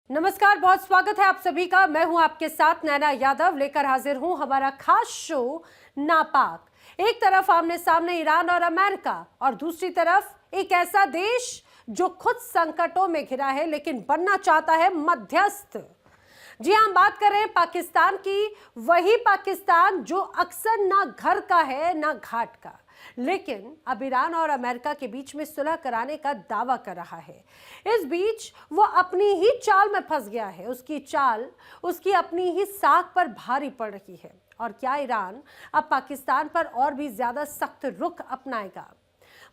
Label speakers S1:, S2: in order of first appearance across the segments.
S1: नमस्कार, बहुत स्वागत है आप सभी का। मैं हूं आपके साथ नैना यादव, लेकर हाजिर हूं हमारा खास शो नापाक। एक तरफ आमने सामने ईरान और अमेरिका और दूसरी तरफ एक ऐसा देश जो खुद संकटों में घिरा है लेकिन बनना चाहता है मध्यस्थ। जी हम बात कर रहे हैं पाकिस्तान की, वही पाकिस्तान जो अक्सर ना घर का है ना घाट का, लेकिन अब ईरान और अमेरिका के बीच में सुलह कराने का दावा कर रहा है। इस बीच वो अपनी ही चाल में फंस गया है। उसकी चाल उसकी अपनी ही साख पर भारी पड़ रही है। और क्या ईरान अब पाकिस्तान पर और भी ज्यादा सख्त रुख अपनाएगा?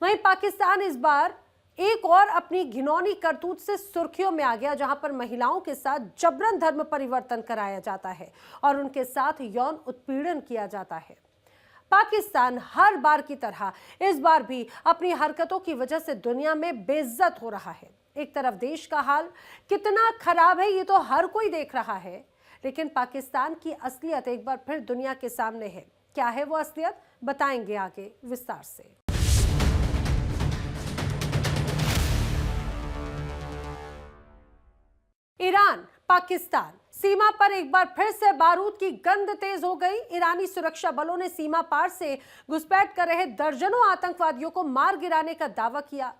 S1: वहीं पाकिस्तान इस बार एक और अपनी घिनौनी करतूत से सुर्खियों में आ गया, जहां पर महिलाओं के साथ जबरन धर्म परिवर्तन कराया जाता है और उनके साथ यौन उत्पीड़न किया जाता है। पाकिस्तान हर बार की तरह इस बार भी अपनी हरकतों की वजह से दुनिया में बेइज्जत हो रहा है। एक तरफ देश का हाल कितना खराब है ये तो हर कोई देख रहा है, लेकिन पाकिस्तान की असलियत एक बार फिर दुनिया के सामने है। क्या है वो असलियत, बताएंगे आगे विस्तार से। ईरान पाकिस्तान सीमा पर एक बार फिर से बारूद की गंध तेज हो गई। ईरानी सुरक्षा बलों ने सीमा पार से घुसपैठ कर रहे दर्जनों आतंकवादियों को मार गिराने का दावा किया।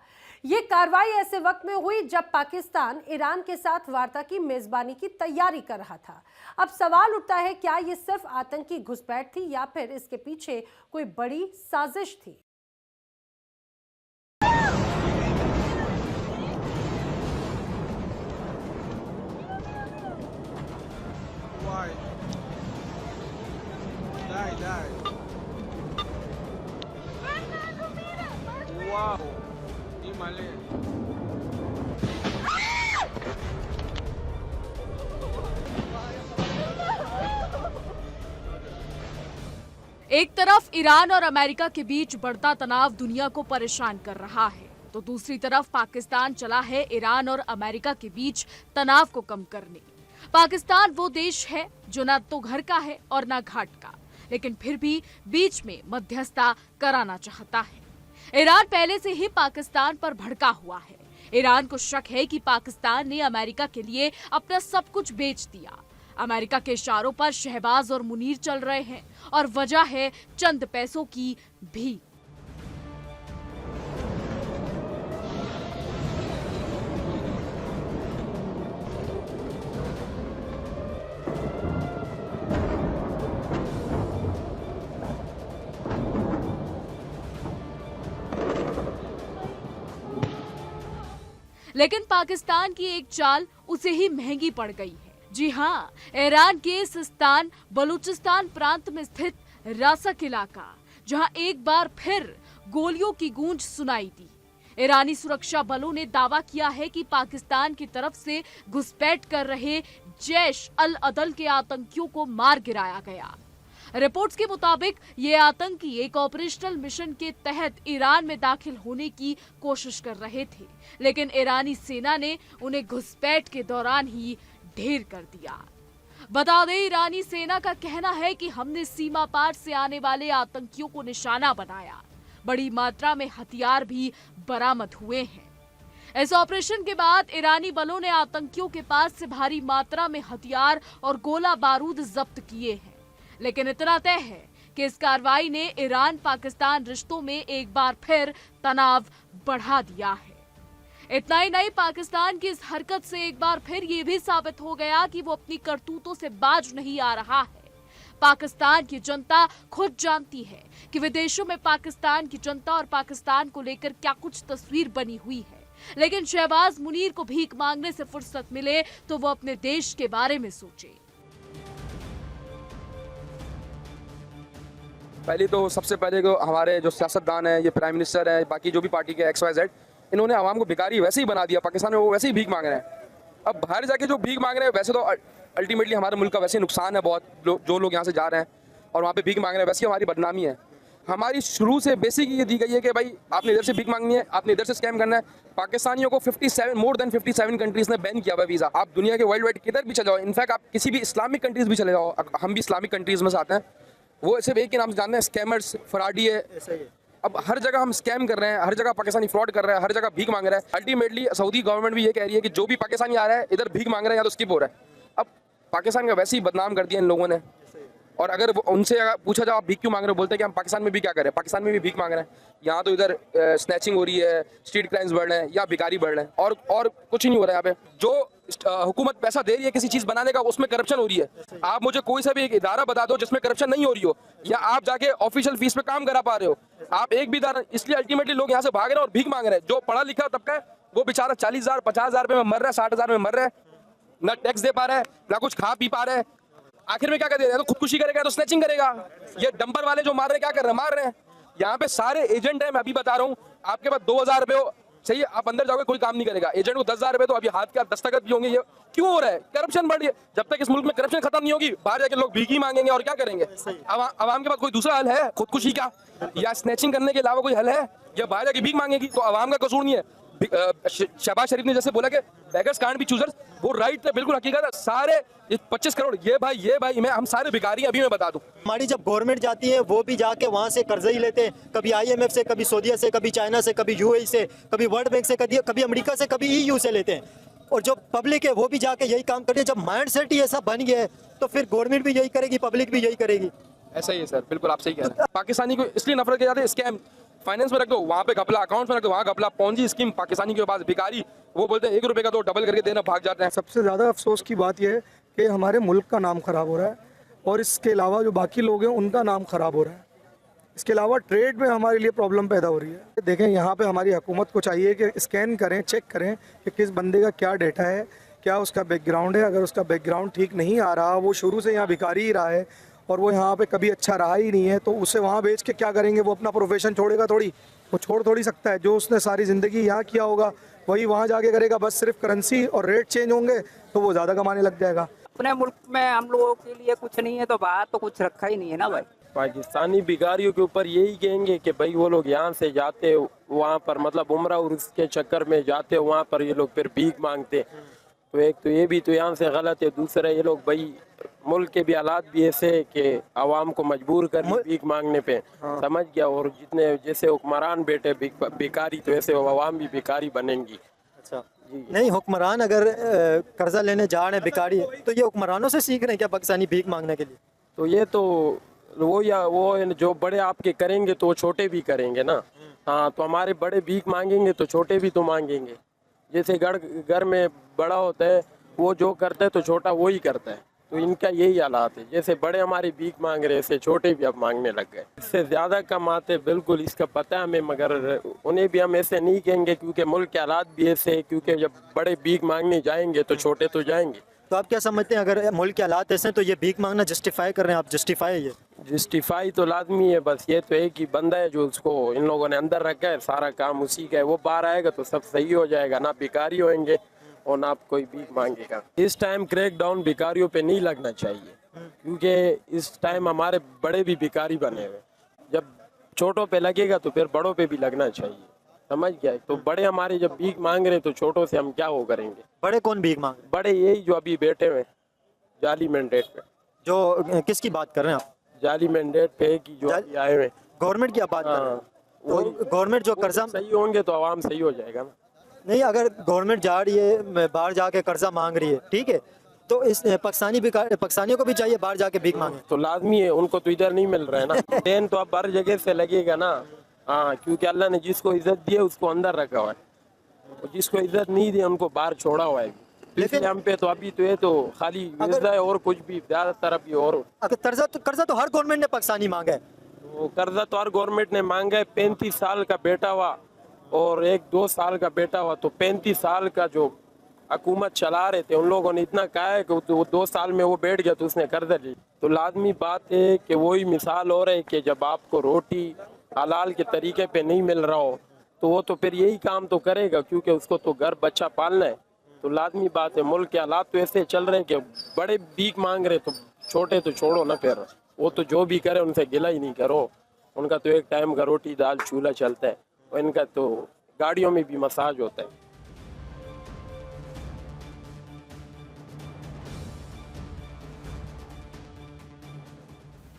S1: ये कार्रवाई ऐसे वक्त में हुई जब पाकिस्तान ईरान के साथ वार्ता की मेजबानी की तैयारी कर रहा था। अब सवाल उठता है, क्या ये सिर्फ आतंकी घुसपैठ थी या फिर इसके पीछे कोई बड़ी साजिश थी?
S2: एक तरफ ईरान और अमेरिका के बीच बढ़ता तनाव दुनिया को परेशान कर रहा है, तो दूसरी तरफ पाकिस्तान चला है ईरान और अमेरिका के बीच तनाव को कम करने। पाकिस्तान वो देश है जो ना तो घर का है और ना घाट का, लेकिन फिर भी बीच में मध्यस्थता कराना चाहता है। ईरान पहले से ही पाकिस्तान पर भड़का हुआ है। ईरान को शक है कि पाकिस्तान ने अमेरिका के लिए अपना सब कुछ बेच दिया। अमेरिका के इशारों पर शहबाज और मुनीर चल रहे हैं और वजह है चंद पैसों की भीख। लेकिन पाकिस्तान की एक चाल उसे ही महंगी पड़ गई है। जी हाँ, ईरान के सिस्तान बलूचिस्तान प्रांत में स्थित रासक इलाका, जहां एक बार फिर गोलियों की गूंज सुनाई दी। ईरानी सुरक्षा बलों ने दावा किया है कि पाकिस्तान की तरफ से घुसपैठ कर रहे जैश अल अदल के आतंकियों को मार गिराया गया। रिपोर्ट्स के मुताबिक ये आतंकी एक ऑपरेशनल मिशन के तहत ईरान में दाखिल होने की कोशिश कर रहे थे, लेकिन ईरानी सेना ने उन्हें घुसपैठ के दौरान ही ढेर कर दिया। बता दें, ईरानी सेना का कहना है कि हमने सीमा पार से आने वाले आतंकियों को निशाना बनाया। बड़ी मात्रा में हथियार भी बरामद हुए हैं। इस ऑपरेशन के बाद ईरानी बलों ने आतंकियों के पास से भारी मात्रा में हथियार और गोला बारूद जब्त किए हैं। लेकिन इतना तय है कि इस कार्रवाई ने ईरान पाकिस्तान रिश्तों में एक बार फिर तनाव बढ़ा दिया है। इतना ही नहीं, पाकिस्तान की इस हरकत से एक बार फिर ये भी साबित हो गया कि वो अपनी करतूतों से बाज नहीं आ रहा है। पाकिस्तान की जनता खुद जानती है कि विदेशों में पाकिस्तान की जनता और पाकिस्तान को लेकर क्या कुछ तस्वीर बनी हुई है, लेकिन शहबाज मुनीर को भीख मांगने से फुर्सत मिले तो वो अपने देश के बारे में सोचे।
S3: पहले तो सबसे पहले तो हमारे जो सियासतदान है, ये प्राइम मिनिस्टर है, बाकी जो भी पार्टी के XYZ, इन्होंने आवाम को भिखारी वैसे ही बना दिया। पाकिस्तान में वो वैसे ही भीख मांग रहे हैं। अब बाहर जाके जो भीख मांग रहे हैं, वैसे तो अल्टीमेटली हमारे मुल्क का वैसे नुकसान है बहुत। जो लोग यहाँ से जा रहे हैं और वहाँ पे भीख मांग रहे हैं, वैसे हमारी बदनामी है। हमारी शुरू से बेसिक ये दी गई है कि भाई आपने इधर से भीख मांगनी है, आपने इधर से स्कैम करना है। पाकिस्तानियों को 57 मोर देन 57 कंट्रीज ने बैन किया हुआ वीज़ा। आप दुनिया के वर्ल्ड वाइड किधर भी चले जाओ, इनफैक्ट आप किसी भी इस्लामिक कंट्रीज भी चले जाओ, हम भी इस्लामिक कंट्रीज में से आते हैं, वो सिर्फ एक ही नाम से जानते हैं, स्कैमर्स, फराडी है। अब हर जगह हम स्कैम कर रहे हैं, हर जगह पाकिस्तानी फ्रॉड कर रहा है, हर जगह भीख मांग रहा है। अल्टीमेटली सऊदी गवर्नमेंट भी ये कह रही है कि जो भी पाकिस्तानी आ रहा है इधर भीख मांग रहा है या तो स्किप हो रहा है। अब पाकिस्तान का वैसे ही बदनाम कर दिया इन लोगों ने। और अगर उनसे अगर पूछा जाओ आप भीख क्यों मांग रहे हो, बोलते हैं कि हम पाकिस्तान में भी क्या करें, पाकिस्तान में भी भीख मांग रहे हैं। यहाँ तो इधर स्नैचिंग हो रही है, स्ट्रीट क्राइम्स बढ़ रहे हैं या भिखारी बढ़ रहे हैं, और कुछ नहीं हो रहा है यहाँ पे। जो हुकूमत पैसा दे रही है किसी चीज बनाने का, उसमें करप्शन हो रही है। आप मुझे कोई सा भी एक इदारा बता दो जिसमें करप्शन नहीं हो रही हो, या आप जाके ऑफिशियल फीस पे काम करा पा रहे हो। आप एक भी इदारा, इसलिए अल्टीमेटली लोग यहाँ से भाग रहे हैं और भीख मांग रहे हैं। जो पढ़ा लिखा तबका है वो बेचारा 40,000 50,000 रुपये में मर रहा है, 60,000 में मर रहा है, ना टैक्स दे पा रहा है, ना कुछ खा पी पा रहा है। आखिर में क्या कर रहे हैं, तो खुदकुशी करेगा तो स्नैचिंग करेगा। ये डंपर वाले जो मार रहे हैं क्या कर रहे हैं, मार रहे हैं। यहाँ पे सारे एजेंट हैं, मैं अभी बता रहा हूँ। आपके पास 2,000 रुपये हो, सही, आप अंदर जाओगे कोई काम नहीं करेगा। एजेंट को 10,000 रुपये तो अभी हाथ के दस्तखत भी होंगे। ये क्यों हो रहा है, करप्शन बढ़ रही है। जब तक इस मुल्क में करप्शन खत्म नहीं होगी, बाहर जाके लोग भीख ही मांगेंगे और क्या करेंगे। अवाम के पास कोई दूसरा हल है खुदकुशी का या स्नैचिंग करने के अलावा कोई हल है, या बाहर जाके भीख मांगेगी। तो अवाम का कसूर नहीं है। शहबाज शरीफ ने जैसे बोला कि बेगर्स कांट बी चूजर्स, वो राइट है, बिल्कुल हकीकत है। सारे 25 करोड़ ये भाई मैं, हम सारे भिखारी। अभी मैं बता दूं,
S4: हमारी जब गवर्नमेंट जाती है वो भी जाके वहाँ से कर्जा ही लेते हैं, कभी IMF से, कभी सऊदीया से, कभी चाइना से, कभी UAE से, कभी वर्ल्ड बैंक से, कभी अमेरिका से, कभी EU से लेते हैं। और जो पब्लिक है वो भी जाके यही काम करती है। जब माइंड सेट ही ऐसा बन गया है तो फिर गवर्नमेंट भी यही करेगी, पब्लिक भी यही करेगी।
S3: ऐसा ही है सर, बिल्कुल आप सही कह रहे हैं। पाकिस्तानी को इसलिए नफरत किया जाता है, स्कैम फाइनेंस में रख दो, वहाँ पे घपला, अकाउंट में रख दो, वहाँ घपला, पौंजी स्कीम। पाकिस्तानी के पास भिखारी, वो बोलते हैं 1 रुपये का तो डबल करके देना, भाग जाते हैं।
S5: सबसे ज़्यादा अफसोस की बात यह है कि हमारे मुल्क का नाम ख़राब हो रहा है, और इसके अलावा जो बाकी लोग हैं उनका नाम ख़राब हो रहा है। इसके अलावा ट्रेड में हमारे लिए प्रॉब्लम पैदा हो रही है। देखें, यहाँ पे हमारी हुकूमत को चाहिए कि स्कैन करें, चेक करें कि किस बंदे का क्या डेटा है, क्या उसका बैकग्राउंड है। अगर उसका बैकग्राउंड ठीक नहीं आ रहा, वो शुरू से यहाँ भिखारी ही रहा है और वो यहाँ पे कभी अच्छा रहा ही नहीं है, तो उसे वहाँ बेच के क्या करेंगे। वो अपना प्रोफेशन छोड़ेगा थोड़ी, वो छोड़ थोड़ी सकता है। जो उसने सारी ज़िंदगी यहाँ किया होगा वही वहाँ जाके करेगा। बस सिर्फ करेंसी और रेट चेंज होंगे तो वो ज़्यादा कमाने लग जाएगा।
S6: अपने मुल्क में हम लोगों के लिए कुछ नहीं है तो बाहर तो कुछ रखा ही नहीं है ना भाई।
S7: पाकिस्तानी भिखारियों के ऊपर यही कहेंगे कि भाई वो लोग यहाँ से जाते वहाँ पर, मतलब उम्रा और उसके चक्कर में जाते वहाँ पर ये लोग फिर भीख मांगते। तो एक तो ये भी तो यहाँ से गलत है। दूसरा ये लोग भाई मुल्क के भी हालात भी ऐसे है कि आवाम को मजबूर कर भीख मांगने पे, समझ गया। और जितने जैसे हुक्मरान बेटे भिखारी, तो ऐसे आवाम भी भिखारी बनेंगी।
S4: अच्छा नहीं, हुक्मरान अगर कर्जा लेने जा रहे हैं भिखारी, तो ये हुक्मरानों से सीख रहे हैं क्या पाकिस्तानी भीख मांगने के लिए?
S7: तो ये तो वो जो बड़े आपके करेंगे तो वो छोटे भी करेंगे ना। हाँ, तो हमारे बड़े भीख मांगेंगे तो छोटे भी तो मांगेंगे। जैसे घर में बड़ा होता है, वो जो करता है तो छोटा वो ही करता है। तो इनका यही हालात है, जैसे बड़े हमारे भीख मांग रहे ऐसे छोटे भी अब मांगने लग गए। इससे ज़्यादा कमाते बिल्कुल, इसका पता है हमें, मगर उन्हें भी हम ऐसे नहीं कहेंगे क्योंकि मुल्क के हालात भी ऐसे है। क्योंकि जब बड़े भीख मांगने जाएंगे तो छोटे तो जाएंगे।
S4: तो आप क्या समझते हैं, अगर मुल्क के हालात ऐसे हैं तो ये भीख मांगना जस्टिफाई कर रहे हैं आप? जस्टिफाई है ये?
S7: जस्टिफाई तो लाजमी है। बस ये तो एक ही बंदा है जो उसको इन लोगों ने अंदर रखा है, सारा काम उसी का है। वो बाहर आएगा तो सब सही हो जाएगा, ना भिखारी होंगे और ना कोई भीख मांगेगा। इस टाइम क्रैक डाउन भिखारियों पे नहीं लगना चाहिए, क्योंकि इस टाइम हमारे बड़े भी भिखारी बने हुए। जब छोटों पे लगेगा तो फिर बड़ों पे भी लगना चाहिए, समझ गया। तो बड़े हमारे जब भीख मांग रहे तो छोटों से हम क्या वो करेंगे।
S4: बड़े कौन भीख मांग रहे?
S7: बड़े यही जो अभी बैठे हुए जाली मैंडेट पे।
S4: जो किसकी बात कर रहे हैं आप?
S7: जाली मैंडेट पे की जो अभी आए हुए,
S4: गवर्नमेंट की आप बात कर रहे हैं? तो गवर्नमेंट जो कर्जा
S7: सही होंगे तो आवाम सही हो जाएगा ना।
S4: नहीं, अगर गवर्नमेंट जा रही है बाहर जाके कर्जा मांग रही है, ठीक है, तो इस पाकिस्तानियों को भी चाहिए बाहर जाके भीख मांगे।
S7: तो लाजमी है, उनको तो इधर नहीं मिल रहा है ना। देन तो अब हर जगह से लगेगा ना। हाँ, क्योंकि अल्लाह ने जिसको इज्जत दी है उसको अंदर रखा हुआ है, और जिसको इज्जत नहीं दी उनको बाहर छोड़ा हुआ है। लेकिन हम पे तो अभी तो ये तो खाली इज्जत है और कुछ भी ज्यादातर अभी। और
S4: अगर कर्जा तो हर गवर्नमेंट ने पाकिस्तानी मांगा है।
S7: वो कर्जा तो हर गवर्नमेंट ने मांगा है। 35 साल का बेटा हुआ और 1-2 साल का बेटा हुआ, तो 35 साल का जो हुकूमत चला रहे थे उन लोगों ने इतना कहा है कि वो 2 साल में वो बैठ गया तो उसने कर्जा ली। तो लाजमी बात है कि वही मिसाल हो रहा है कि जब आपको रोटी हलाल के तरीके पे नहीं मिल रहा हो तो वो तो फिर यही काम तो करेगा, क्योंकि उसको तो घर बच्चा पालना है। तो लाजमी बात है, मुल्क के हालात तो ऐसे चल रहे हैं कि बड़े भीख मांग रहे तो छोटे तो छोड़ो ना। फिर वो तो जो भी करे उनसे गिला ही नहीं करो। उनका तो एक टाइम का रोटी दाल चूल्हा चलता है, और इनका तो गाड़ियों में भी मसाज होता है।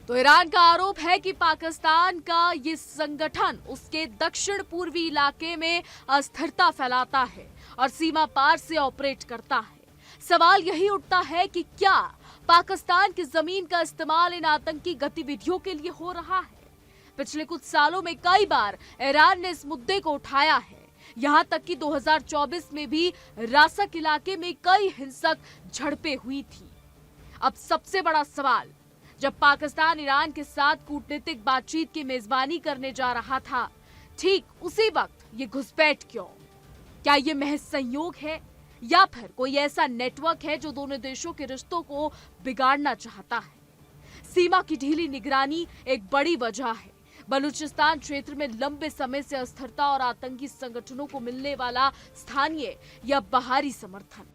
S2: तो ईरान का आरोप है कि पाकिस्तान का ये संगठन उसके दक्षिण पूर्वी इलाके में अस्थिरता फैलाता है और सीमा पार से ऑपरेट करता है। सवाल यही उठता है कि क्या पाकिस्तान की जमीन का इस्तेमाल इन आतंकी गतिविधियों के लिए हो रहा है? पिछले कुछ सालों में कई बार ईरान ने इस मुद्दे को उठाया है। यहाँ तक कि 2024 में भी रासक इलाके में कई हिंसक झड़पें हुई थी। अब सबसे बड़ा सवाल, जब पाकिस्तान ईरान के साथ कूटनीतिक बातचीत की मेजबानी करने जा रहा था, ठीक उसी वक्त ये घुसपैठ क्यों? क्या ये महज संयोग है या फिर कोई ऐसा नेटवर्क है जो दोनों देशों के रिश्तों को बिगाड़ना चाहता है? सीमा की ढीली निगरानी एक बड़ी वजह है। बलूचिस्तान क्षेत्र में लंबे समय से अस्थिरता और आतंकी संगठनों को मिलने वाला स्थानीय या बाहरी समर्थन।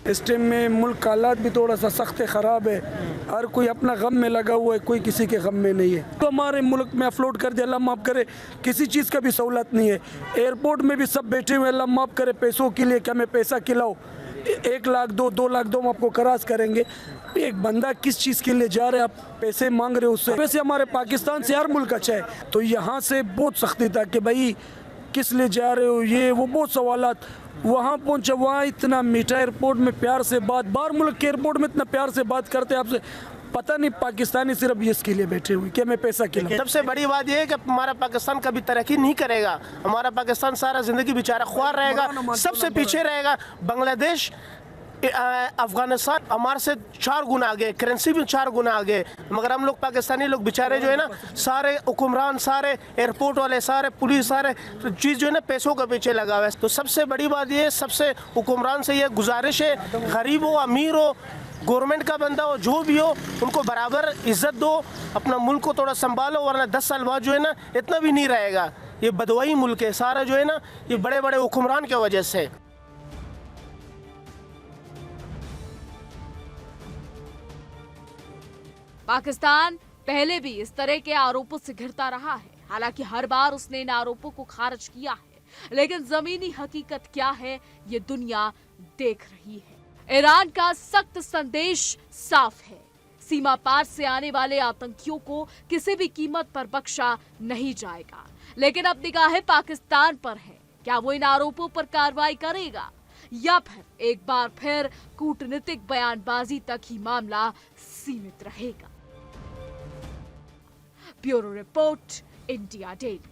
S8: इस टाइम में मुल्क का हालात भी थोड़ा सा सख्त ख़राब है। हर कोई अपना गम में लगा हुआ है, कोई किसी के गम में नहीं है। तो हमारे मुल्क में अफलोड कर दिया, अल्लाह माफ़ करे, किसी चीज़ का भी सहूलत नहीं है। एयरपोर्ट में भी सब बैठे हुए, अल्लाह माफ़ करे, पैसों के लिए कि हमें पैसा खिलाओ, 1 लाख दो, 2 लाख दो, हम आपको करास करेंगे। एक बंदा किस चीज़ के लिए जा रहे हैं, आप पैसे मांग रहे हो उससे। वैसे हमारे पाकिस्तान से हर मुल्क अच्छा है, तो यहाँ से बहुत सख्ती था कि भाई किस लिए जा रहे हो, ये वो बहुत सवालात। वहाँ पहुँचा, वहाँ इतना मीठा एयरपोर्ट में प्यार से बात, बाहर मुल्क के एयरपोर्ट में इतना प्यार से बात करते हैं आपसे, पता नहीं पाकिस्तानी सिर्फ ये इसके लिए बैठे हुए कि हमें पैसा खिलाओ।
S9: सबसे बड़ी बात यह है कि हमारा पाकिस्तान कभी तरक्की नहीं करेगा। हमारा पाकिस्तान सारा जिंदगी बेचारा ख्वार रहेगा, सबसे पीछे रहेगा। बांग्लादेश, अफगानिस्तान हमारे से 4 गुना आगे, करेंसी भी 4 गुना आगे, मगर हम लोग पाकिस्तानी लोग बेचारे जो है ना, सारे हुक्मरान, सारे एयरपोर्ट वाले, सारे पुलिस, सारे चीज़ जो है ना पैसों के पीछे लगा हुआ है। तो सबसे बड़ी बात ये, सबसे हुक्मरान से ये गुजारिश है, गरीब हो अमीर हो, गवर्नमेंट का बंदा हो, जो भी हो, उनको बराबर इज्जत दो, अपना मुल्क को थोड़ा संभालो, वरना 10 साल बाद जो है ना इतना भी नहीं रहेगा। ये बदवाई मुल्क है सारा जो है ना, ये बड़े बड़े हुक्मरान की वजह से।
S2: पाकिस्तान पहले भी इस तरह के आरोपों से घिरता रहा है। हालांकि हर बार उसने इन आरोपों को खारिज किया है, लेकिन जमीनी हकीकत क्या है ये दुनिया देख रही है। ईरान का सख्त संदेश साफ है, सीमा पार से आने वाले आतंकियों को किसी भी कीमत पर बख्शा नहीं जाएगा। लेकिन अब निगाहें पाकिस्तान पर है, क्या वो इन आरोपों पर कार्रवाई करेगा या फिर एक बार फिर कूटनीतिक बयानबाजी तक ही मामला सीमित रहेगा? Bureau report, India daily.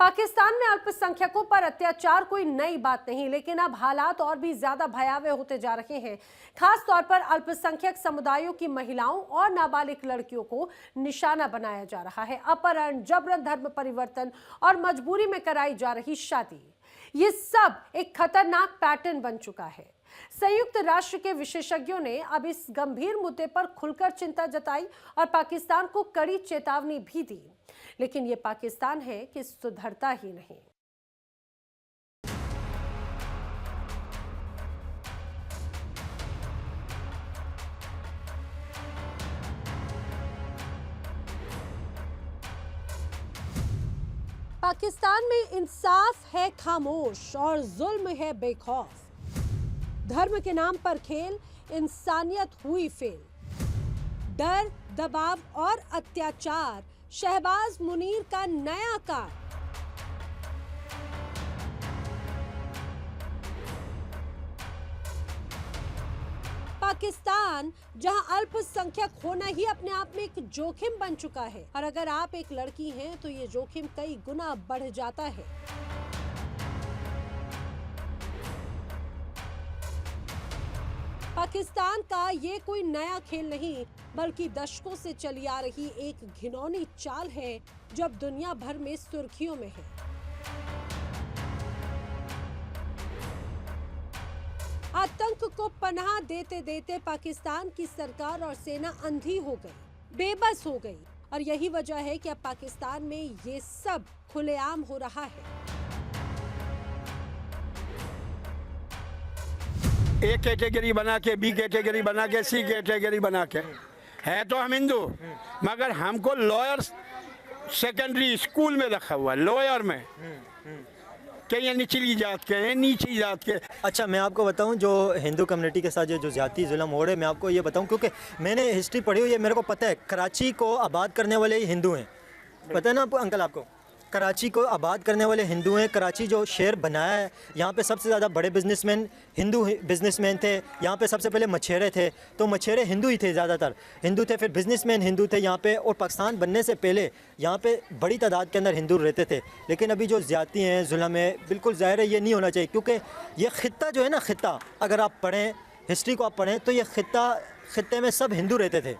S1: Pakistan में अल्पसंख्यकों पर अत्याचार कोई नई बात नहीं, लेकिन अब हालात और भी ज्यादा भयावह होते जा रहे हैं। खास तौर पर अल्पसंख्यक समुदायों की महिलाओं और नाबालिग लड़कियों को निशाना बनाया जा रहा है। अपहरण, जबरन धर्म परिवर्तन और मजबूरी में कराई जा रही शादी, ये सब एक खतरनाक पैटर्न बन चुका है। संयुक्त राष्ट्र के विशेषज्ञों ने अब इस गंभीर मुद्दे पर खुलकर चिंता जताई और पाकिस्तान को कड़ी चेतावनी भी दी, लेकिन ये पाकिस्तान है कि सुधरता ही नहीं। पाकिस्तान में इंसाफ है खामोश और जुल्म है बेखौफ। धर्म के नाम पर खेल, इंसानियत हुई फेल। डर, दबाव और अत्याचार, शहबाज मुनीर का नया कांड। पाकिस्तान, जहां अल्पसंख्यक होना ही अपने आप में एक जोखिम बन चुका है, और अगर आप एक लड़की हैं तो ये जोखिम कई गुना बढ़ जाता है। पाकिस्तान का ये कोई नया खेल नहीं, बल्कि दशकों से चली आ रही एक घिनौनी चाल है जो अब दुनिया भर में सुर्खियों में है। आतंक को पनाह देते देते पाकिस्तान की सरकार और सेना अंधी हो गई, बेबस हो गई, और यही वजह है कि अब पाकिस्तान में ये सब खुलेआम हो रहा है।
S10: ए कैटेगरी बना के, बी कैटेगरी बना के, सी कैटेगरी बना के, है तो हम हिंदू, मगर हमको लॉयर सेकेंडरी स्कूल में रखा हुआ है, लॉयर में कि ये निचली जात के हैं, नीची जात के।
S4: अच्छा, मैं आपको बताऊं, जो हिंदू कम्युनिटी के साथ जो ज़्यादती जुल्म हो रहे हैं, मैं आपको ये बताऊं क्योंकि मैंने हिस्ट्री पढ़ी हुई है, मेरे को पता है कराची को आबाद करने वाले ही हिंदू हैं। पता है ना अंकल आपको? कराची को आबाद करने वाले हिंदू हैं। कराची जो शहर बनाया है, यहाँ पे सबसे ज़्यादा बड़े बिजनेसमैन हिंदू बिजनेसमैन थे। यहाँ पे सबसे पहले मछेरे थे, तो मछेरे हिंदू ही थे, ज़्यादातर हिंदू थे। फिर बिजनेसमैन हिंदू थे यहाँ पे, और पाकिस्तान बनने से पहले यहाँ पे बड़ी तादाद के अंदर हिंदू रहते थे। लेकिन अभी जो ज़्यादती हैं, जुल्म है, बिल्कुल ज़ाहिर है ये नहीं होना चाहिए, क्योंकि ये ख़ित्ता जो है ना, ख़ित्ता अगर आप पढ़ें, हिस्ट्री को आप पढ़ें, तो ये ख़ित्ते में सब हिंदू रहते थे।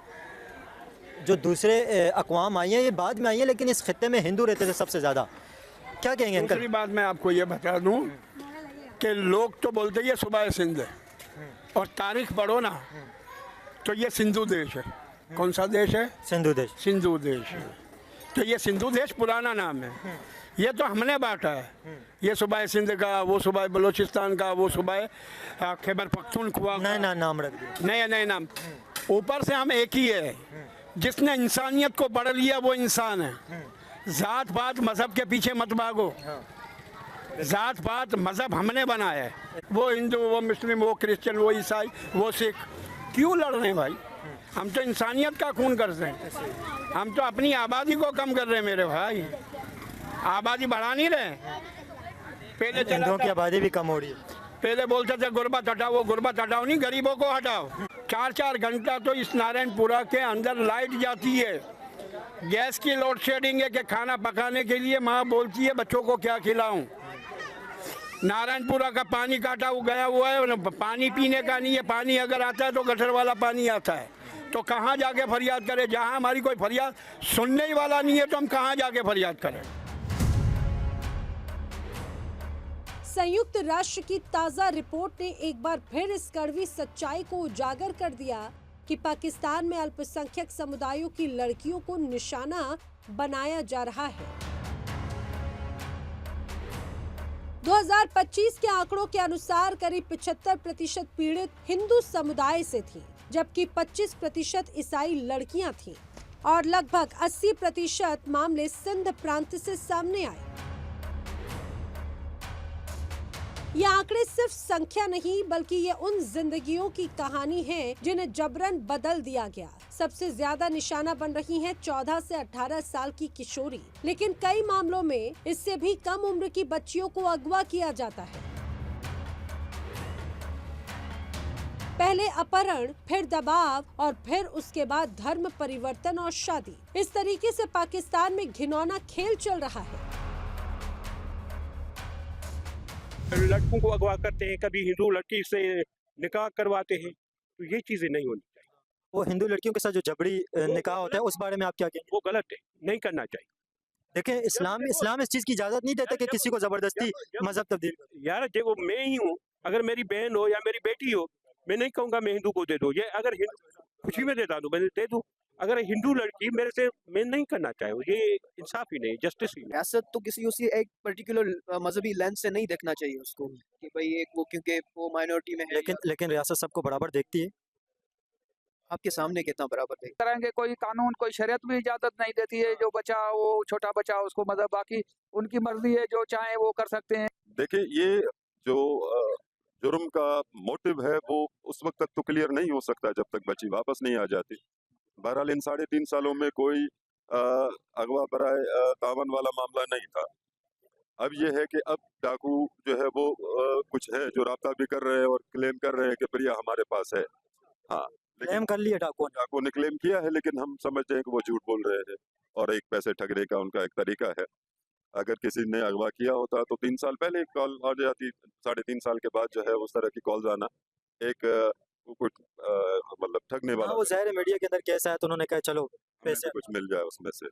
S4: जो दूसरे अक़वाम आई हैं ये बाद में आई हैं, लेकिन इस खित्ते में हिंदू रहते थे सबसे ज़्यादा। क्या कहेंगे अंकल?
S10: दूसरी बात मैं आपको ये बता दूं कि लोग तो बोलते हैं ये सूबा सिंध है, और तारीख पढ़ो ना तो ये सिंधु देश है। कौन सा देश है?
S4: सिंधु देश।
S10: सिंधु देश है। तो ये सिंधु देश पुराना नाम है, ये तो हमने बांटा है। ये सूबा सिंध का, वो सूबा बलोचिस्तान का, वो सूबा खैबर पख्तूनख्वा का,
S4: नया नाम रख दिया,
S10: नए नाम। ऊपर से हम एक ही है, जिसने इंसानियत को पढ़ लिया वो इंसान है। जात पात मजहब के पीछे मत भागो, जात पात मजहब हमने बनाया है। वो हिंदू, वो मुस्लिम, वो क्रिश्चियन, वो ईसाई, वो सिख, क्यों लड़ रहे हैं भाई? हम तो इंसानियत का खून करते हैं, हम तो अपनी आबादी को कम कर रहे हैं मेरे भाई, आबादी बढ़ा नहीं रहे। पहले
S4: हिंदुओं की आबादी भी कम हो रही है।
S10: पहले बोलते थे गुर्बत हटाओ, वो गुर्बत हटाओ नहीं, गरीबों को हटाओ। 4-4 घंटा तो इस नारायणपुरा के अंदर लाइट जाती है। गैस की लोड शेडिंग है कि खाना पकाने के लिए माँ बोलती है बच्चों को क्या खिलाऊं। नारायणपुरा का पानी काटा गया हुआ है, पानी पीने का नहीं है। पानी अगर आता है तो गटर वाला पानी आता है, तो कहाँ जाके फरियाद करें? जहाँ हमारी कोई फरियाद सुनने ही वाला नहीं है तो हम कहाँ जाके फरियाद करें?
S1: संयुक्त राष्ट्र की ताजा रिपोर्ट ने एक बार फिर इस कड़वी सच्चाई को उजागर कर दिया कि पाकिस्तान में अल्पसंख्यक समुदायों की लड़कियों को निशाना बनाया जा रहा है। 2025 के आंकड़ों के अनुसार करीब 75% पीड़ित हिंदू समुदाय से थी, जबकि 25% ईसाई लड़कियां थीं और लगभग 80% मामले सिंध प्रांत से सामने आए। ये आंकड़े सिर्फ संख्या नहीं, बल्कि ये उन जिंदगियों की कहानी है जिन्हें जबरन बदल दिया गया। सबसे ज्यादा निशाना बन रही हैं 14 से 18 साल की किशोरी, लेकिन कई मामलों में इससे भी कम उम्र की बच्चियों को अगवा किया जाता है। पहले अपहरण, फिर दबाव और फिर उसके बाद धर्म परिवर्तन और शादी। इस तरीके से पाकिस्तान में घिनौना खेल चल रहा है।
S11: लड़कों को अगवा करते हैं, कभी हिंदू लड़की से निकाह करवाते हैं, तो ये चीजें नहीं होनी चाहिए।
S4: वो हिंदू लड़कियों के साथ जो जबरी निकाह होता है, उस बारे में आप क्या कहेंगे?
S11: वो गलत है, नहीं करना चाहिए।
S4: देखिए, इस्लाम इस चीज की इजाजत नहीं देता कि किसी को जबरदस्ती मजहब तब्दील करे।
S11: यार देखो, मैं ही हूँ, अगर मेरी बहन हो या मेरी बेटी हो, मैं नहीं कहूँगा मैं हिंदू को दे दो। ये अगर खुशी में देता दूं, मैं दे दूं। अगर हिंदू लड़की मेरे से, मैं नहीं करना चाहे, ये इंसाफ ही नहीं, जस्टिस ही नहीं।
S12: रियासत तो किसी उसी एक पर्टिकुलर मजहबी लेंस से नहीं देखना चाहिए उसको कि भाई एक वो क्योंकि वो माइनॉरिटी में है।
S4: लेकिन रियासत सबको बराबर देखती है।
S12: आपके सामने कितना बराबर देखती
S6: करेंगे? कोई कानून, कोई शरीयत भी इजाजत नहीं देती है। जो बच्चा, वो छोटा बच्चा, उसको मतलब बाकी उनकी मर्जी है, जो चाहे वो कर सकते हैं।
S13: देखिए, ये जो जुर्म का मोटिव है वो उस वक्त तक तो क्लियर नहीं हो सकता जब तक बच्ची वापस नहीं आ जाती। बहरहाल इन 3.5 सालों में कोई अगवा बराए तावन वाला मामला नहीं था। अब ये है कि अब डाकू जो है वो कुछ है जो राब्ता भी कर रहे हैं और क्लेम कर रहे हैं कि प्रिया हमारे पास है। हाँ,
S4: क्लेम कर लिया
S13: डाकू ने क्लेम किया है, लेकिन हम समझते हैं कि वो झूठ बोल रहे हैं और एक पैसे ठगने का उनका एक तरीका है। अगर किसी ने अगवा किया होता तो 3 साल पहले कॉल आ जाती। 3.5 साल के बाद जो है उस तरह की कॉल आना एक मतलब ठगने वाला।
S4: वो ज़ाहिर मीडिया के अंदर कैसा है, तो उन्होंने कहा चलो पैसे
S13: कुछ मिल जाए उसमें से।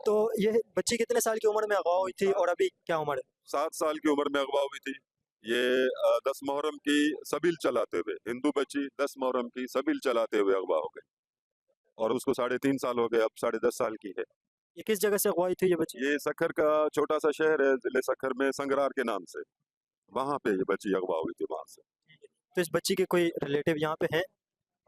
S4: तो ये बच्ची कितने साल की उम्र में अगवा हुई थी और अभी क्या उम्र है?
S13: 7 साल की उम्र में अगवा हुई थी। ये 10 मुहर्रम की सबील चलाते हुए, हिंदू बच्ची 10 मुहर्रम की सबील चलाते हुए अगवा हो गई और उसको 3.5 साल हो गए, अब 10.5 साल की है।
S4: ये किस जगह से अगवा हुई थी ये बच्ची?
S13: ये सखर का छोटा सा शहर है, जिले सखर में संगरार के नाम से, वहाँ पे ये बच्ची अगवा हुई थी वहाँ से।
S4: तो इस बच्ची के कोई रिलेटिव यहाँ पे है?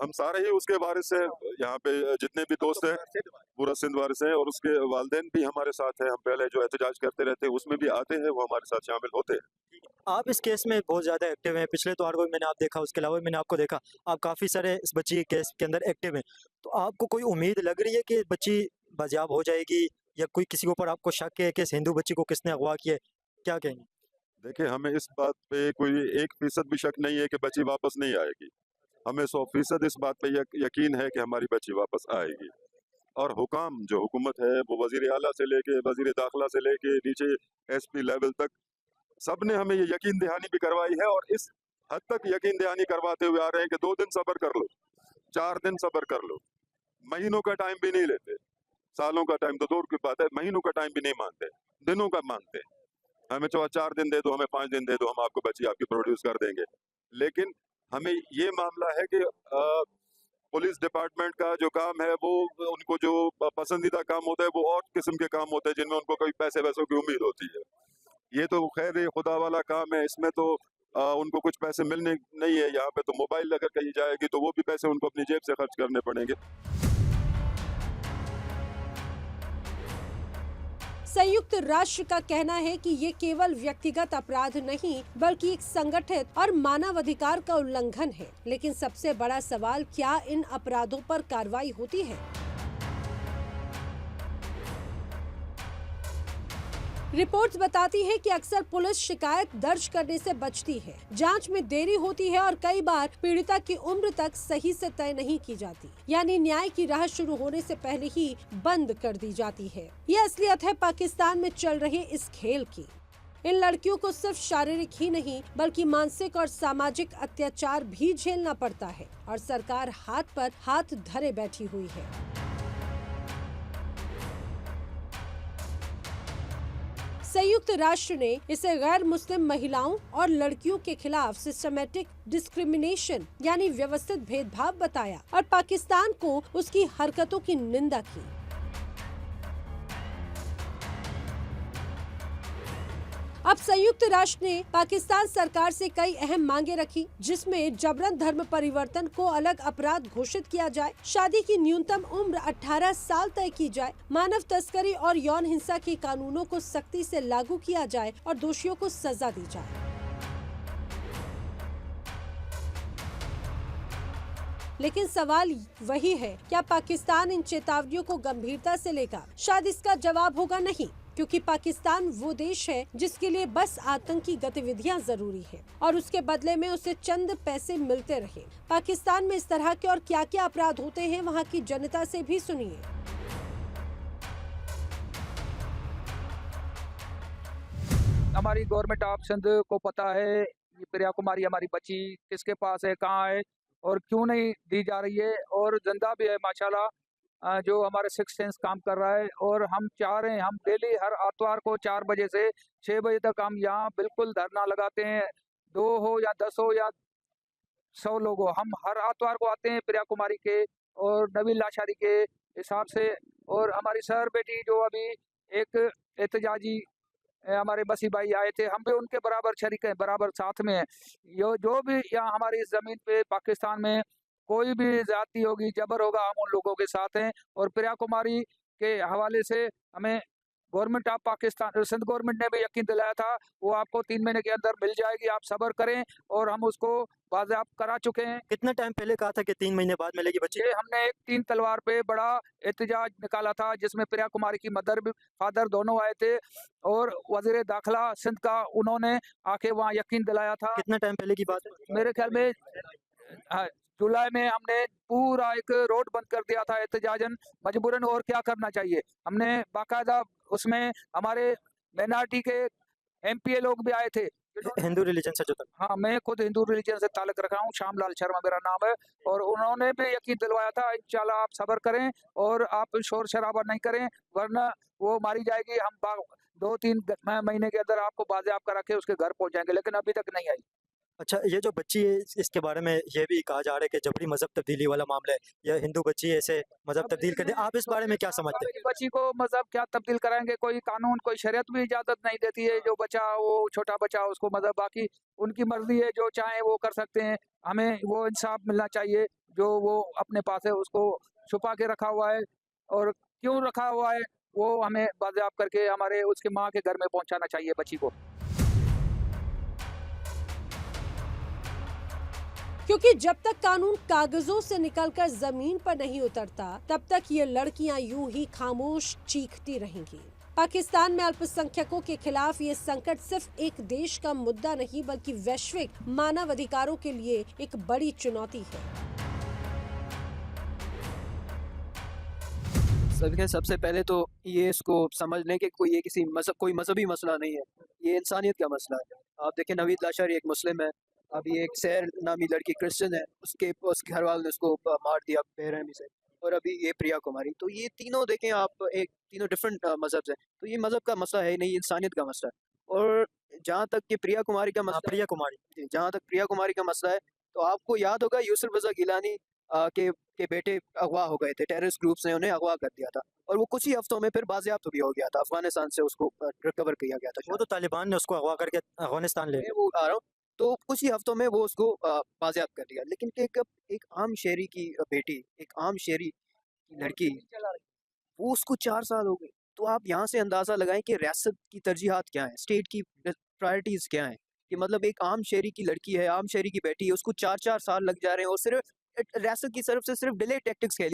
S13: हम सारे ही उसके वारिस हैं, यहाँ पे जितने भी दोस्त हैं पूरा सिंध वारिस हैं, और उसके वालिदैन भी हमारे साथ हैं। हम पहले जो एहतजाज करते रहते हैं उसमें भी आते हैं, वो हमारे साथ शामिल होते हैं।
S4: आप इस केस में बहुत ज़्यादा एक्टिव हैं। पिछले तौर को भी मैंने आप देखा, उसके अलावा भी मैंने आपको देखा, आप काफ़ी सारे इस बच्ची के केस के अंदर एक्टिव हैं। तो आपको कोई उम्मीद लग रही है कि बच्ची बाजियाब हो जाएगी, या कोई किसी के ऊपर आपको शक है कि इस हिंदू बच्ची को किसने अगवा किया है? क्या कहेंगे?
S13: देखिए, हमें इस बात पे कोई 1% भी शक नहीं है कि बच्ची वापस नहीं आएगी। हमें 100% इस बात पे यकीन है कि हमारी बच्ची वापस आएगी। और हुकाम जो हुकूमत है वो वजीर आला से लेके वजीर दाखिला से लेके नीचे SP लेवल तक सब ने हमें ये यकीन दहानी भी करवाई है, और इस हद तक यकीन दहानी करवाते हुए आ रहे हैं कि 2 दिन सब्र कर लो, 4 दिन सब्र कर लो, महीनों का टाइम भी नहीं लेते। सालों का टाइम तो दूर की बात है, महीनों का टाइम भी नहीं मानते, दिनों का मानते। हमें 4 दिन दे दो, हमें 5 दिन दे दो, हम आपको बच्ची आपकी प्रोड्यूस कर देंगे। लेकिन हमें ये मामला है कि पुलिस डिपार्टमेंट का जो काम है वो उनको जो पसंदीदा काम होता है वो और किस्म के काम होते हैं जिनमें उनको कोई पैसे वैसों की उम्मीद होती है। ये तो खैर ये खुदा वाला काम है, इसमें तो उनको कुछ पैसे मिलने नहीं है। यहाँ पे तो मोबाइल अगर कहीं जाएगी तो वो भी पैसे उनको अपनी जेब से खर्च करने पड़ेंगे।
S1: संयुक्त राष्ट्र का कहना है कि ये केवल व्यक्तिगत अपराध नहीं बल्कि एक संगठित और मानवाधिकार का उल्लंघन है। लेकिन सबसे बड़ा सवाल, क्या इन अपराधों पर कार्रवाई होती है? रिपोर्ट्स बताती है कि अक्सर पुलिस शिकायत दर्ज करने से बचती है, जांच में देरी होती है और कई बार पीड़िता की उम्र तक सही से तय नहीं की जाती, यानी न्याय की राह शुरू होने से पहले ही बंद कर दी जाती है। ये असलियत है पाकिस्तान में चल रहे इस खेल की। इन लड़कियों को सिर्फ शारीरिक ही नहीं बल्कि मानसिक और सामाजिक अत्याचार भी झेलना पड़ता है, और सरकार हाथ पर हाथ धरे बैठी हुई है। संयुक्त राष्ट्र ने इसे गैर मुस्लिम महिलाओं और लड़कियों के खिलाफ सिस्टमेटिक डिस्क्रिमिनेशन यानी व्यवस्थित भेदभाव बताया और पाकिस्तान को उसकी हरकतों की निंदा की। अब संयुक्त राष्ट्र ने पाकिस्तान सरकार से कई अहम मांगे रखी, जिसमें जबरन धर्म परिवर्तन को अलग अपराध घोषित किया जाए, शादी की न्यूनतम उम्र 18 साल तय की जाए, मानव तस्करी और यौन हिंसा के कानूनों को सख्ती से लागू किया जाए और दोषियों को सजा दी जाए। लेकिन सवाल वही है, क्या पाकिस्तान इन चेतावनियों को गंभीरता से लेगा? शायद इसका जवाब होगा नहीं, क्योंकि पाकिस्तान वो देश है जिसके लिए बस आतंकी गतिविधियां जरूरी है और उसके बदले में उसे चंद पैसे मिलते रहे। पाकिस्तान में इस तरह के और क्या क्या अपराध होते हैं, वहाँ की जनता से भी सुनिए।
S6: हमारी गवर्नमेंट ऑफ सिंध को पता है ये प्रिया कुमारी हमारी बच्ची किसके पास है, कहाँ है और क्यों नहीं दी जा रही है, और जिंदा भी है माशाल्लाह, जो हमारे सिक्स सेंस काम कर रहा है। और हम चाह रहे हैं, हम डेली हर आतवार को 4 बजे से 6 बजे तक हम यहाँ बिल्कुल धरना लगाते हैं। 2 हो या 10 हो या 100 लोग हो, हम हर आतवार को आते हैं प्रिया कुमारी के और नवीन लाशारी के हिसाब से। और हमारी सर बेटी जो अभी एक एहतजाजी हमारे बसी भाई आए थे, हम भी उनके बराबर शरीक हैं, बराबर साथ में हैं। जो भी यहाँ हमारी इस जमीन पे पाकिस्तान में कोई भी जाति होगी, जबर होगा, हम उन लोगों के साथ हैं। और प्रिया कुमारी के हवाले से हमें government of Pakistan, Sindh government ने भी यकीन दिलाया था वो आपको 3 महीने के अंदर मिल जाएगी, आप सब्र करें, और हम उसको बाज़ाब्त करा चुके हैं।
S4: कितना टाइम पहले कहा था कि 3 महीने बाद मिलेगी बच्ची?
S6: हमने एक 3 तलवार पे बड़ा एहतजाज निकाला था, जिसमें प्रिया कुमारी की मदर भी फादर दोनों आए थे और वजीर दाखिला सिंध का, उन्होंने आके वहाँ यकीन दिलाया था।
S4: कितना टाइम पहले की बात है?
S6: मेरे ख्याल में जुलाई में हमने पूरा एक रोड बंद कर दिया था एहतजाजन, मजबूरन। और क्या करना चाहिए, हमने बाकायदा उसमें हमारे माइनॉरिटी के MPA लोग भी आए थे,
S4: हिंदू रिलीजन से जो था।
S6: हाँ, मैं खुद हिंदू रिलीजन से ताल्लुक रखा हूँ, श्यामलाल शर्मा मेरा नाम है। और उन्होंने भी यकीन दिलवाया था इंशाल्लाह आप सब्र करें और आप शोर शराबा नहीं करें, वरना वो मारी जाएगी। हम 2-3 महीने के अंदर आपको बाज़ाब्त करा के उसके घर पहुँच जाएंगे, लेकिन अभी तक नहीं आई।
S4: अच्छा, ये जो बच्ची है इसके बारे में ये भी कहा जा रहा है कि जबरी मजहब तब्दीली वाला मामला है, या हिंदू बच्ची ऐसे मजहब तब्दील कर दे, आप इस बारे में क्या समझते हैं?
S6: बच्ची को मजहब क्या तब्दील कराएंगे, कोई कानून कोई शरीयत भी इजाजत नहीं देती है। जो बच्चा वो छोटा बच्चा उसको मजहब, बाकी उनकी मर्जी है, जो चाहे वो कर सकते हैं। हमें वो इंसाफ मिलना चाहिए, जो वो अपने पास है उसको छुपा के रखा हुआ है, और क्यों रखा हुआ है वो हमें बाज़ेआब करके हमारे उसके माँ के घर में पहुंचाना चाहिए बच्ची को।
S1: क्योंकि जब तक कानून कागजों से निकलकर जमीन पर नहीं उतरता तब तक ये लड़कियां यूं ही खामोश चीखती रहेंगी। पाकिस्तान में अल्पसंख्यकों के खिलाफ ये संकट सिर्फ एक देश का मुद्दा नहीं बल्कि वैश्विक मानव अधिकारों के लिए एक बड़ी चुनौती है।
S12: सबसे पहले तो ये इसको समझ लें कि कोई कोई मजहबी मसला नहीं है, ये इंसानियत का मसला है। आप देखें नवीद लाशारी एक मुस्लिम है, अभी एक सैर नामी लड़की क्रिश्चियन है, उसके घर वालों ने उसको मार दिया बेरहमी से, और अभी ये प्रिया कुमारी। तो ये तीनों देखें आप, एक तीनों डिफरेंट मजहब है, तो ये मजहब का मसला है नहीं, इंसानियत का मसला है। और जहाँ तक कि प्रिया कुमारी का मसला, जहाँ तक प्रिया कुमारी का मसला है, तो आपको याद होगा यूसुफ रज़ा गिलानी के बेटे अगवा हो गए थे, टेररिस्ट ग्रुप्स ने उन्हें अगवा कर दिया था, और वो कुछ ही हफ्तों में फिर बाजियाब्त भी हो गया था, अफगानिस्तान से उसको रिकवर किया गया था।
S4: वो तो तालिबान ने उसको अगवा करके अफगानिस्तान ले
S12: वो आ रहा हूँ, तो कुछ ही हफ्तों में वो उसको बाजियाब्त कर दिया। लेकिन एक आम शहरी की बेटी, एक आम शहरी की लड़की, वो उसको 4 साल हो गए। तो आप यहाँ से अंदाज़ा लगाएं कि रियासत की तरजीहात क्या हैं, स्टेट की प्रायोरिटीज़ क्या हैं, कि मतलब एक आम शहरी की लड़की है, आम शहरी की बेटी है, उसको 4-4 साल लग जा रहे हैं, और सिर्फ रियासत की तरफ से सिर्फ डिले टैक्टिक्स के लिए।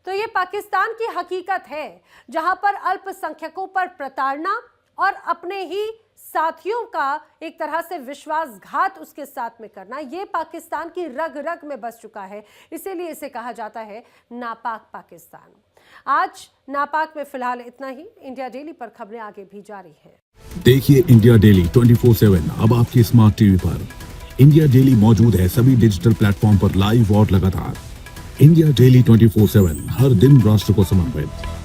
S1: तो ये पाकिस्तान की हकीकत है जहां पर अल्पसंख्यकों पर प्रताड़ना और अपने ही साथियों का एक तरह से विश्वासघात उसके साथ में करना, ये पाकिस्तान की रग रग में बस चुका है। इसीलिए इसे कहा जाता है नापाक पाकिस्तान। आज नापाक में फिलहाल इतना ही। इंडिया डेली पर खबरें आगे भी जारी हैं।
S14: देखिए इंडिया डेली 24/7 अब आपकी स्मार्ट टीवी पर। इंडिया डेली मौजूद है सभी डिजिटल प्लेटफॉर्म पर लाइव और लगातार। इंडिया डेली 24/7 हर दिन राष्ट्र को समर्पित।